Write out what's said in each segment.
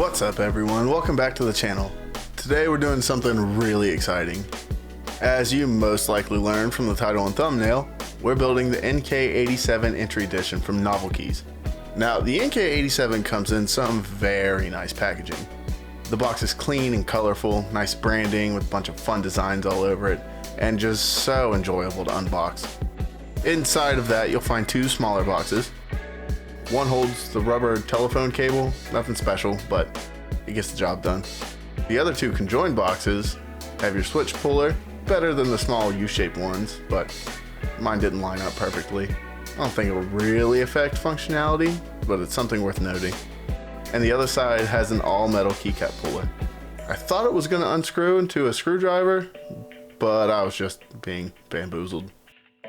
What's up everyone, welcome back to the channel. Today we're doing something really exciting. As you most likely learned from the title and thumbnail, we're building the NK87 entry edition from NovelKeys. Now the NK87 comes in some very nice packaging. The box is clean and colorful, nice branding with a bunch of fun designs all over it, and just so enjoyable to unbox. Inside of that you'll find two smaller boxes. One holds the rubber telephone cable, nothing special, but it gets the job done. The other two conjoined boxes have your switch puller, better than the small U-shaped ones, but mine didn't line up perfectly. I don't think it will really affect functionality, but it's something worth noting. And the other side has an all-metal keycap puller. I thought it was going to unscrew into a screwdriver, but I was just being bamboozled.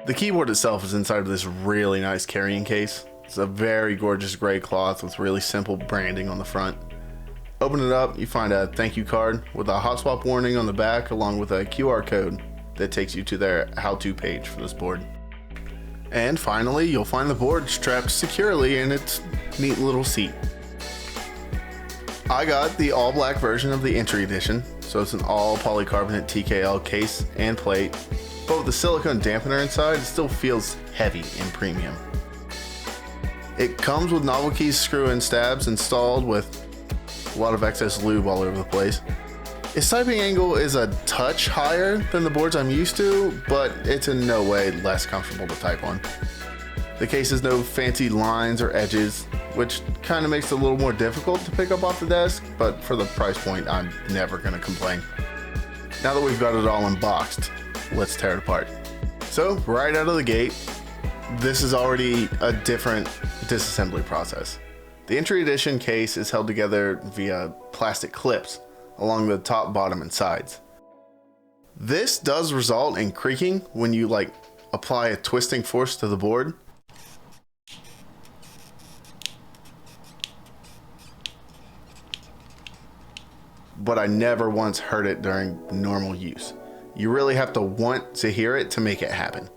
The keyboard itself is inside of this really nice carrying case. It's a very gorgeous gray cloth with really simple branding on the front. Open it up, you find a thank you card with a hot swap warning on the back along with a QR code that takes you to their how-to page for this board. And finally, you'll find the board strapped securely in its neat little seat. I got the all black version of the entry edition, so it's an all polycarbonate TKL case and plate, but with the silicone dampener inside, it still feels heavy and premium. It comes with NovelKeys screw-in stabs installed with a lot of excess lube all over the place. Its typing angle is a touch higher than the boards I'm used to, but it's in no way less comfortable to type on. The case has no fancy lines or edges, which kind of makes it a little more difficult to pick up off the desk, but for the price point, I'm never going to complain. Now that we've got it all unboxed, let's tear it apart. So, right out of the gate, this is already a different disassembly process. The entry edition case is held together via plastic clips along the top, bottom, and sides. This does result in creaking when you apply a twisting force to the board. But I never once heard it during normal use. You really have to want to hear it to make it happen.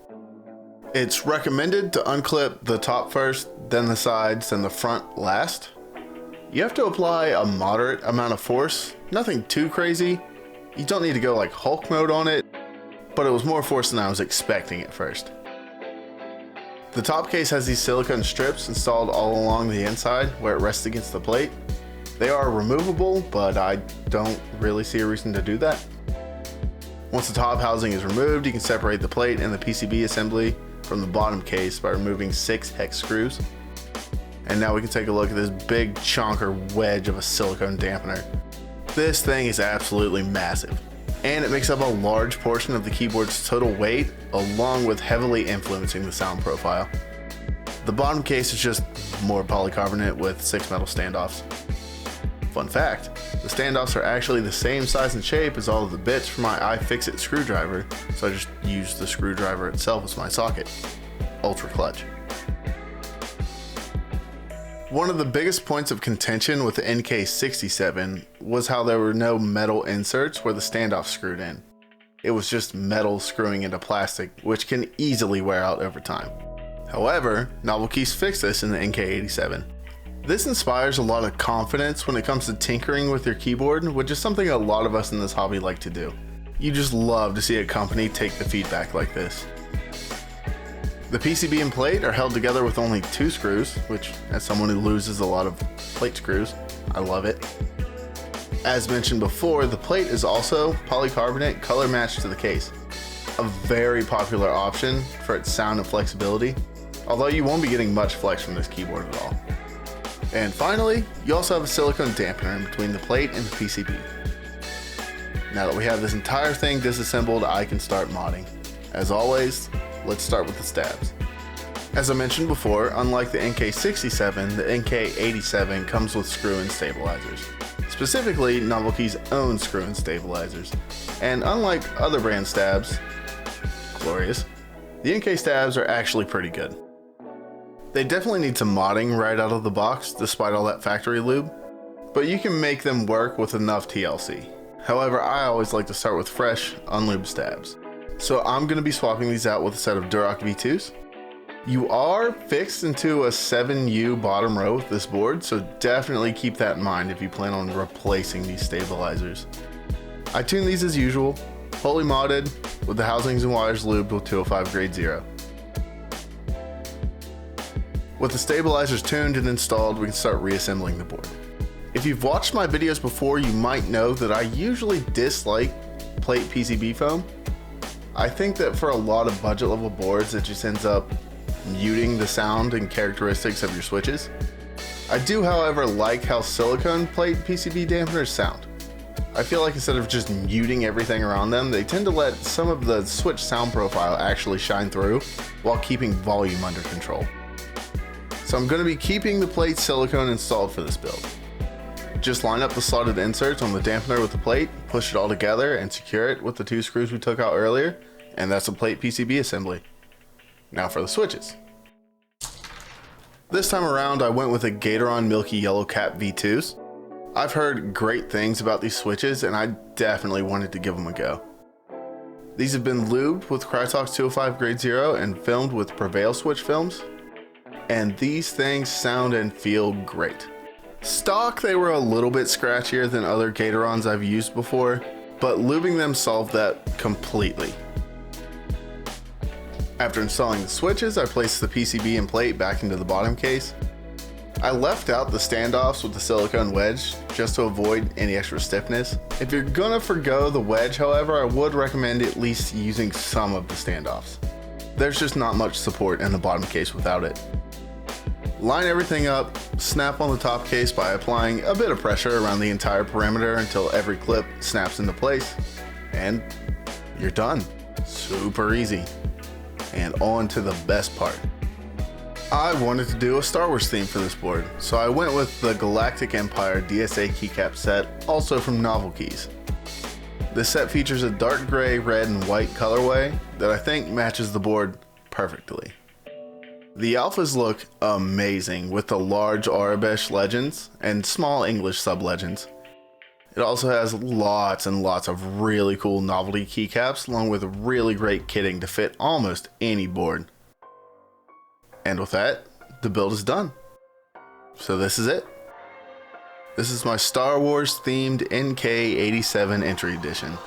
It's recommended to unclip the top first, then the sides, then the front last. You have to apply a moderate amount of force, nothing too crazy. You don't need to go like Hulk mode on it, but it was more force than I was expecting at first. The top case has these silicone strips installed all along the inside where it rests against the plate. They are removable, but I don't really see a reason to do that. Once the top housing is removed, you can separate the plate and the PCB assembly from the bottom case by removing 6 hex screws. And now we can take a look at this big chonker wedge of a silicone dampener. This thing is absolutely massive, and it makes up a large portion of the keyboard's total weight, along with heavily influencing the sound profile. The bottom case is just more polycarbonate with 6 metal standoffs. Fun fact, the standoffs are actually the same size and shape as all of the bits for my iFixit screwdriver, so I just used the screwdriver itself as my socket. Ultra clutch. One of the biggest points of contention with the NK87 was how there were no metal inserts where the standoff screwed in. It was just metal screwing into plastic, which can easily wear out over time. However, NovelKeys fixed this in the NK87. This inspires a lot of confidence when it comes to tinkering with your keyboard, which is something a lot of us in this hobby like to do. You just love to see a company take the feedback like this. The PCB and plate are held together with only 2 screws, which, as someone who loses a lot of plate screws, I love it. As mentioned before, the plate is also polycarbonate color matched to the case. A very popular option for its sound and flexibility, although you won't be getting much flex from this keyboard at all. And finally, you also have a silicone dampener in between the plate and the PCB. Now that we have this entire thing disassembled, I can start modding. As always, let's start with the stabs. As I mentioned before, unlike the NK67, the NK87 comes with screw-in stabilizers. Specifically, NovelKeys' own screw-in stabilizers. And unlike other brand stabs, glorious, the NK stabs are actually pretty good. They definitely need some modding right out of the box despite all that factory lube, but you can make them work with enough TLC. However, I always like to start with fresh, unlubed stabs. So I'm going to be swapping these out with a set of Durock V2s. You are fixed into a 7U bottom row with this board, so definitely keep that in mind if you plan on replacing these stabilizers. I tuned these as usual, fully modded, with the housings and wires lubed with 205 grade 0. With the stabilizers tuned and installed, we can start reassembling the board. If you've watched my videos before, you might know that I usually dislike plate PCB foam. I think that for a lot of budget level boards, it just ends up muting the sound and characteristics of your switches. I do, however, like how silicone plate PCB dampeners sound. I feel like instead of just muting everything around them, they tend to let some of the switch sound profile actually shine through while keeping volume under control. So I'm going to be keeping the plate silicone installed for this build. Just line up the slotted inserts on the dampener with the plate, push it all together, and secure it with the 2 screws we took out earlier, and that's a plate PCB assembly. Now for the switches. This time around, I went with a Gateron Milky Yellow Cap V2s. I've heard great things about these switches, and I definitely wanted to give them a go. These have been lubed with Krytox 205 grade 0 and filmed with Prevail switch films, and these things sound and feel great. Stock, they were a little bit scratchier than other Gaterons I've used before, but lubing them solved that completely. After installing the switches, I placed the PCB and plate back into the bottom case. I left out the standoffs with the silicone wedge just to avoid any extra stiffness. If you're gonna forgo the wedge, however, I would recommend at least using some of the standoffs. There's just not much support in the bottom case without it. Line everything up, snap on the top case by applying a bit of pressure around the entire perimeter until every clip snaps into place, and you're done. Super easy. And on to the best part. I wanted to do a Star Wars theme for this board, so I went with the Galactic Empire DSA Keycap set, also from NovelKeys. This set features a dark gray, red, and white colorway that I think matches the board perfectly. The alphas look amazing with the large Arabesh legends and small English sub-legends. It also has lots and lots of really cool novelty keycaps along with really great kitting to fit almost any board. And with that, the build is done. So this is it. This is my Star Wars themed NK87 entry edition.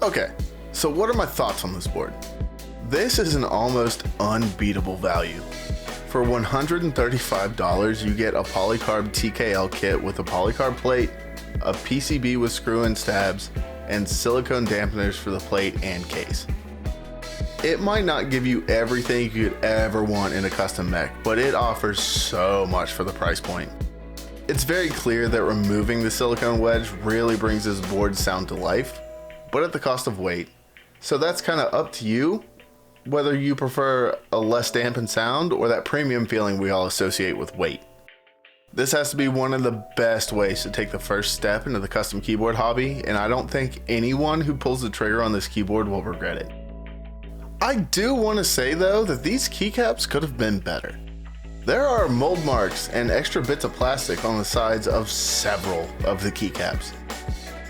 Okay, so what are my thoughts on this board? This is an almost unbeatable value. For $135, you get a polycarb TKL kit with a polycarb plate, a PCB with screw-in stabs, and silicone dampeners for the plate and case. It might not give you everything you could ever want in a custom mech, but it offers so much for the price point. It's very clear that removing the silicone wedge really brings this board's sound to life, but at the cost of weight. So that's kind of up to you, whether you prefer a less dampened sound or that premium feeling we all associate with weight. This has to be one of the best ways to take the first step into the custom keyboard hobby, and I don't think anyone who pulls the trigger on this keyboard will regret it. I do want to say though that these keycaps could have been better. There are mold marks and extra bits of plastic on the sides of several of the keycaps.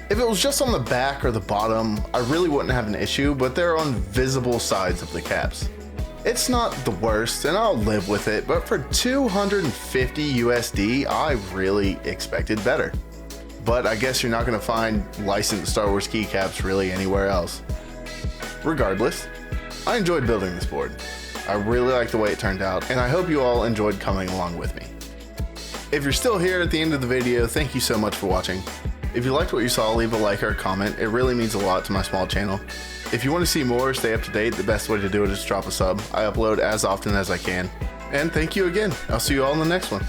If it was just on the back or the bottom, I really wouldn't have an issue, but they're on visible sides of the caps. It's not the worst and I'll live with it, but for $250 USD, I really expected better. But I guess you're not going to find licensed Star Wars keycaps really anywhere else. Regardless, I enjoyed building this board. I really like the way it turned out, and I hope you all enjoyed coming along with me. If you're still here at the end of the video, thank you so much for watching. If you liked what you saw, leave a like or a comment. It really means a lot to my small channel. If you want to see more or stay up to date, the best way to do it is drop a sub. I upload as often as I can. And thank you again. I'll see you all in the next one.